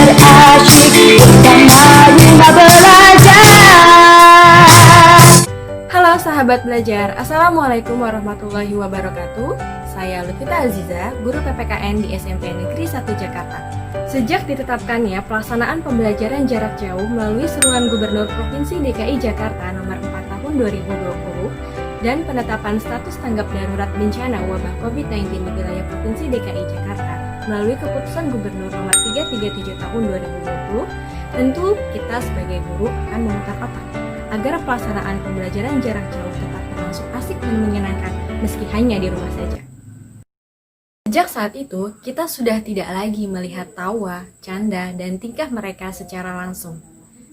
berasyik bersama rumah belajar. Halo sahabat belajar, Assalamualaikum warahmatullahi wabarakatuh. Saya Lutfita Aziza, guru PPKN di SMP Negeri 1 Jakarta. Sejak ditetapkannya pelaksanaan pembelajaran jarak jauh melalui seruan Gubernur Provinsi DKI Jakarta nomor 4 tahun 2020 dan penetapan status tanggap darurat bencana wabah COVID-19 di wilayah Provinsi DKI Jakarta melalui keputusan Gubernur nomor 337 tahun 2020, tentu kita sebagai guru akan memutar otak agar pelaksanaan pembelajaran jarak jauh tetap berlangsung asik dan menyenangkan meski hanya di rumah saja. Sejak saat itu, kita sudah tidak lagi melihat tawa, canda, dan tingkah mereka secara langsung.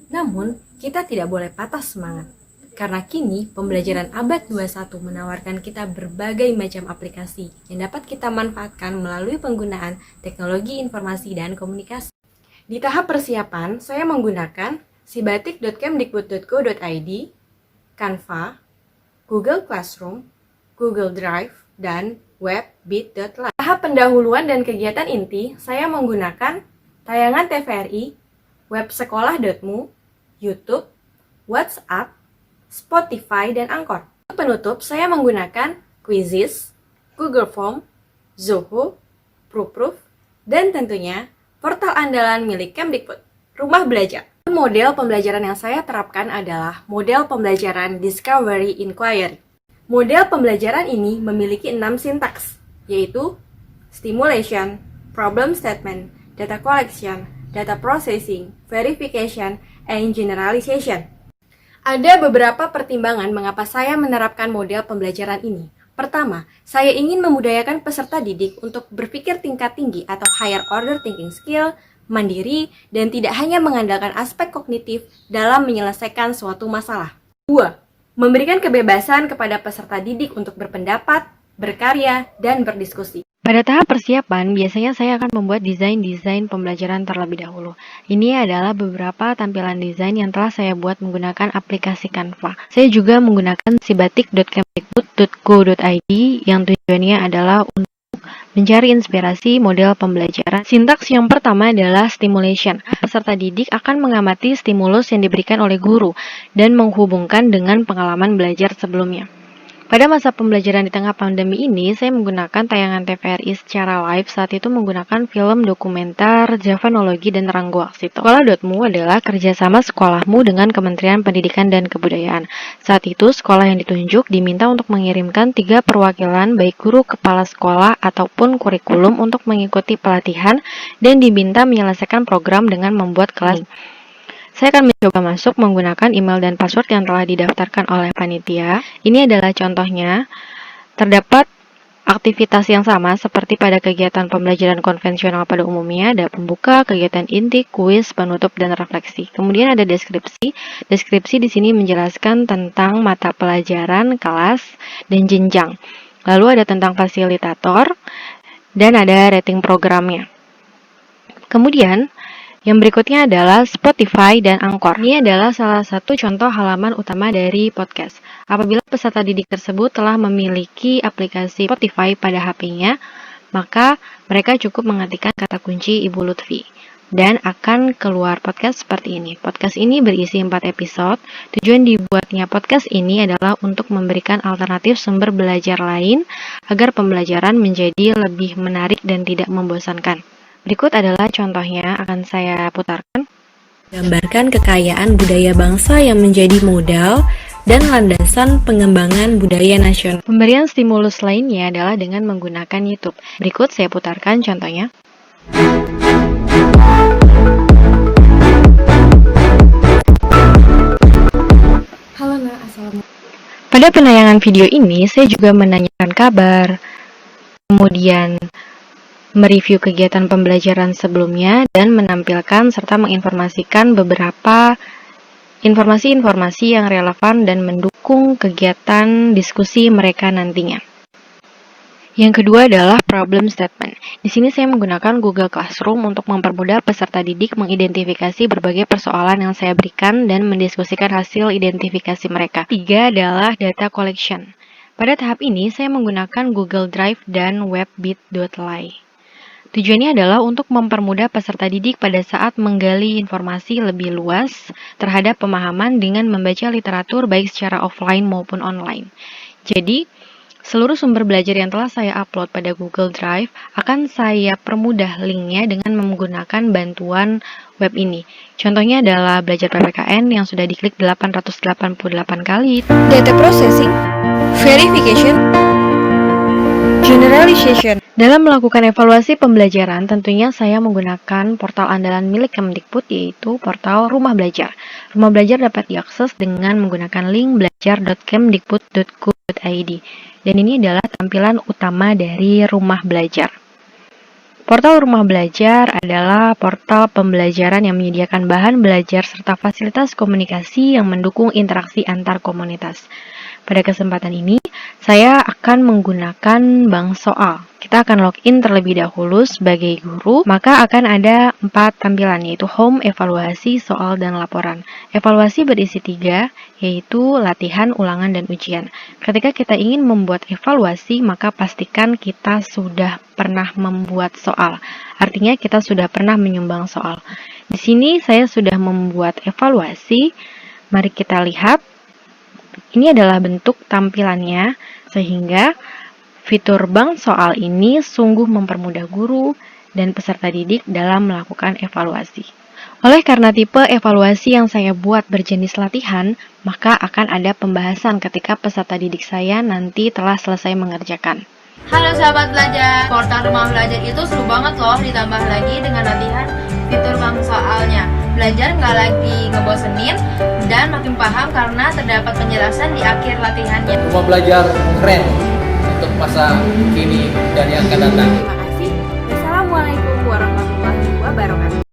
Namun, kita tidak boleh patah semangat. Karena kini, pembelajaran abad 21 menawarkan kita berbagai macam aplikasi yang dapat kita manfaatkan melalui penggunaan teknologi informasi dan komunikasi. Di tahap persiapan, saya menggunakan sibatik.kemdikbud.go.id, Canva, Google Classroom, Google Drive, dan web.bit.ly. Tahap pendahuluan dan kegiatan inti, saya menggunakan tayangan TVRI, web sekolah.mu, YouTube, WhatsApp, Spotify, dan Anchor. Untuk penutup, saya menggunakan Quizzes, Google Form, Zoho, Proofproof, dan tentunya portal andalan milik Kemdikbud, Rumah Belajar. Model pembelajaran yang saya terapkan adalah model pembelajaran Discovery Inquiry. Model pembelajaran ini memiliki 6 sintaks, yaitu Stimulation, Problem Statement, Data Collection, Data Processing, Verification, and Generalization. Ada beberapa pertimbangan mengapa saya menerapkan model pembelajaran ini. Pertama, saya ingin memudayakan peserta didik untuk berpikir tingkat tinggi atau higher order thinking skill, mandiri, dan tidak hanya mengandalkan aspek kognitif dalam menyelesaikan suatu masalah. 2. Memberikan kebebasan kepada peserta didik untuk berpendapat, berkarya, dan berdiskusi. Pada tahap persiapan, biasanya saya akan membuat desain pembelajaran terlebih dahulu. Ini adalah beberapa tampilan desain yang telah saya buat menggunakan aplikasi Canva. Saya juga menggunakan sibatik.kemdikbud.go.id yang tujuannya adalah untuk mencari inspirasi model pembelajaran. Sintaks yang pertama adalah stimulation. Peserta didik akan mengamati stimulus yang diberikan oleh guru dan menghubungkan dengan pengalaman belajar sebelumnya. Pada masa pembelajaran di tengah pandemi ini, saya menggunakan tayangan TVRI secara live, saat itu menggunakan film dokumenter Javanologi dan Ranggo Waksito. Sekolah.mu adalah kerjasama sekolahmu dengan Kementerian Pendidikan dan Kebudayaan. Saat itu, sekolah yang ditunjuk diminta untuk mengirimkan 3 perwakilan baik guru, kepala sekolah, ataupun kurikulum untuk mengikuti pelatihan dan diminta menyelesaikan program dengan membuat kelas. Saya akan mencoba masuk menggunakan email dan password yang telah didaftarkan oleh panitia. Ini adalah contohnya. Terdapat aktivitas yang sama seperti pada kegiatan pembelajaran konvensional pada umumnya, ada pembuka, kegiatan inti, kuis, penutup, dan refleksi. Kemudian ada deskripsi. Deskripsi di sini menjelaskan tentang mata pelajaran, kelas, dan jenjang. Lalu ada tentang fasilitator, dan ada rating programnya. Kemudian, yang berikutnya adalah Spotify dan Anchor. Ini adalah salah satu contoh halaman utama dari podcast. Apabila peserta didik tersebut telah memiliki aplikasi Spotify pada HP-nya, maka mereka cukup mengetikkan kata kunci Ibu Lutfi dan akan keluar podcast seperti ini. Podcast ini berisi 4 episode. Tujuan dibuatnya podcast ini adalah untuk memberikan alternatif sumber belajar lain agar pembelajaran menjadi lebih menarik dan tidak membosankan. Berikut adalah contohnya, akan saya putarkan. Gambarkan kekayaan budaya bangsa yang menjadi modal dan landasan pengembangan budaya nasional. Pemberian stimulus lainnya adalah dengan menggunakan YouTube. Berikut saya putarkan contohnya. Halo Nak, assalamualaikum. Pada penayangan video ini, saya juga menanyakan kabar, kemudian mereview kegiatan pembelajaran sebelumnya, dan menampilkan serta menginformasikan beberapa informasi-informasi yang relevan dan mendukung kegiatan diskusi mereka nantinya. Yang kedua adalah problem statement. Di sini saya menggunakan Google Classroom untuk mempermudah peserta didik mengidentifikasi berbagai persoalan yang saya berikan dan mendiskusikan hasil identifikasi mereka. 3 adalah data collection. Pada tahap ini, saya menggunakan Google Drive dan web.bit.ly. Tujuannya adalah untuk mempermudah peserta didik pada saat menggali informasi lebih luas terhadap pemahaman dengan membaca literatur baik secara offline maupun online. Jadi, seluruh sumber belajar yang telah saya upload pada Google Drive akan saya permudah linknya dengan menggunakan bantuan web ini. Contohnya adalah belajar PPKN yang sudah diklik 888 kali. Data processing, verification, generalization. Dalam melakukan evaluasi pembelajaran, tentunya saya menggunakan portal andalan milik Kemdikbud, yaitu portal Rumah Belajar. Rumah Belajar dapat diakses dengan menggunakan link belajar.kemdikbud.go.id. Dan ini adalah tampilan utama dari Rumah Belajar. Portal Rumah Belajar adalah portal pembelajaran yang menyediakan bahan belajar serta fasilitas komunikasi yang mendukung interaksi antar komunitas. Pada kesempatan ini, saya akan menggunakan bank soal. Kita akan login terlebih dahulu sebagai guru, maka akan ada 4 tampilan, yaitu home, evaluasi, soal, dan laporan. Evaluasi berisi 3, yaitu latihan, ulangan, dan ujian. Ketika kita ingin membuat evaluasi, maka pastikan kita sudah pernah membuat soal. Artinya kita sudah pernah menyumbang soal. Di sini saya sudah membuat evaluasi. Mari kita lihat. Ini adalah bentuk tampilannya, sehingga fitur bank soal ini sungguh mempermudah guru dan peserta didik dalam melakukan evaluasi. Oleh karena tipe evaluasi yang saya buat berjenis latihan, maka akan ada pembahasan ketika peserta didik saya nanti telah selesai mengerjakan. Halo sahabat belajar, portal Rumah Belajar itu seru banget loh, ditambah lagi dengan latihan fitur bank soalnya. Belajar nggak lagi ngebosenin dan makin paham karena terdapat penjelasan di akhir latihannya. Rumah Belajar keren untuk masa kini dan yang akan datang.